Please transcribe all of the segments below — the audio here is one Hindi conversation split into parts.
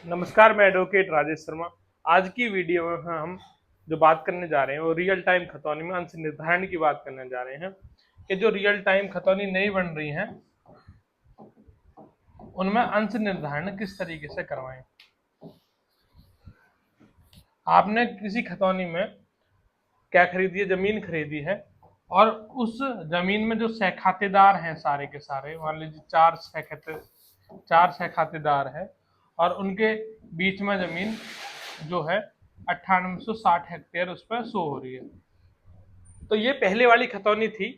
नमस्कार, मैं एडवोकेट राजेश शर्मा। आज की वीडियो में हम जो बात करने जा रहे हैं वो रियल टाइम खतौनी में अंश निर्धारण की बात करने जा रहे हैं कि जो रियल टाइम खतौनी नहीं बन रही हैं उनमें अंश निर्धारण किस तरीके से करवाएं। आपने किसी खतौनी में क्या खरीदी है? जमीन खरीदी है और उस जमीन में जो सहखातेदार हैं सारे के सारे, मान लीजिए चार सहखातेदार है और उनके बीच में जमीन जो है 9860 हेक्टेयर उस पर शो हो रही है। तो ये पहले वाली खतौनी थी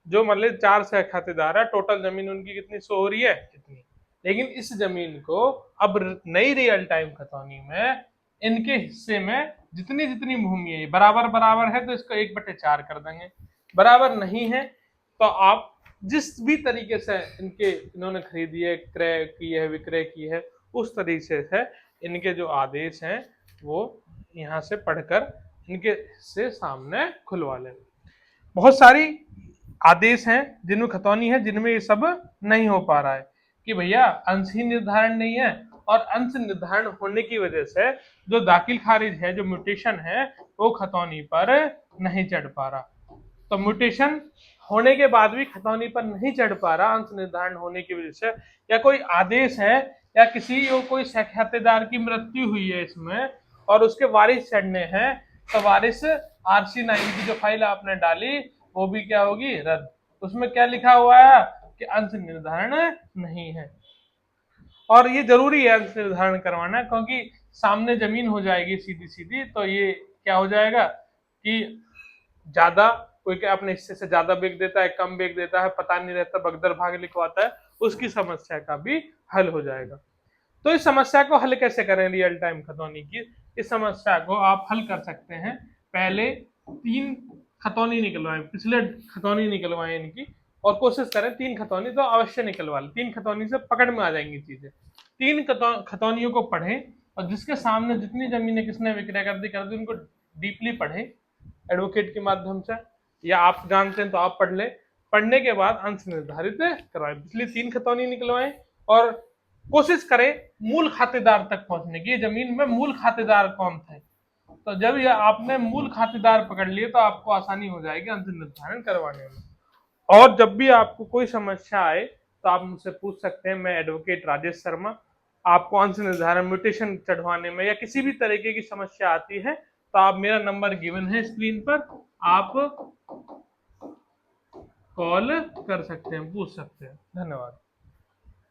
जो मतलब चार सहखातेदार है, टोटल जमीन उनकी कितनी शो हो रही है इतनी। लेकिन इस जमीन को अब नई रियल टाइम खतौनी में इनके हिस्से में जितनी जितनी भूमि है बराबर बराबर है तो इसको 1/4 कर देंगे। बराबर नहीं है तो आप जिस भी तरीके से इन्होंने खरीदी है, क्रय की है, विक्रय की है, उस तरीके से इनके जो आदेश हैं वो यहाँ से पढ़कर इनके से सामने खुलवा लें। बहुत सारी आदेश हैं जिनमें खतौनी है जिनमें ये सब नहीं हो पा रहा है कि भैया अंश ही निर्धारण नहीं है और अंश निर्धारण होने की वजह से जो दाखिल खारिज है, जो म्यूटेशन है, वो खतौनी पर नहीं चढ़ पा रहा। तो म्यूटेशन होने के बाद भी खतौनी पर नहीं चढ़ पा रहा अंश निर्धारण होने की वजह से, या कोई आदेश है या कोई सहखातेदार की मृत्यु हुई है इसमें और उसके वारिस चढ़ने हैं, तो वारिस RC9 की जो फाइल आपने डाली वो भी क्या होगी? रद्द। उसमें क्या लिखा हुआ है कि अंश निर्धारण नहीं है। और ये जरूरी है अंश निर्धारण करवाना, क्योंकि सामने जमीन हो जाएगी सीधी सीधी तो ये क्या हो जाएगा कि ज्यादा कोई क्या अपने हिस्से से ज्यादा बेच देता है, कम बेच देता है, पता नहीं रहता, बगदर भाग लिखवाता है, उसकी समस्या का भी हल हो जाएगा। तो इस समस्या को हल कैसे करें रियल टाइम खतौनी की? इस समस्या को आप हल कर सकते हैं। पहले 3 खतौनी निकलवाएं, पिछले खतौनी निकलवाएं इनकी, और कोशिश करें 3 खतौनी तो अवश्य निकलवा लें। 3 खतौनी से पकड़ में आ जाएंगी चीजें। 3 खतौनियों को पढ़ें और जिसके सामने जितनी जमीनें किसने विक्रय कर दी उनको डीपली पढ़ें एडवोकेट के माध्यम से, या आप जानते हैं तो आप पढ़ लें। पढ़ने के बाद अंश निर्धारित करवाएं, पिछली 3 खतौनी निकलवाएं और कोशिश करें मूल खातेदार तक पहुंचने की। जमीन में मूल खातेदार कौन थे, तो जब ये आपने मूल खातेदार पकड़ लिए तो आपको आसानी हो जाएगी अंश निर्धारण करवाने में। और जब भी आपको कोई समस्या आए तो आप मुझसे पूछ सकते हैं। मैं एडवोकेट राजेश शर्मा। आपको अंश निर्धारण, म्यूटेशन चढ़वाने में या किसी भी तरीके की समस्या आती है तो आप, मेरा नंबर गिवन है स्क्रीन पर, आप कॉल कर सकते हैं, पूछ सकते हैं। धन्यवाद।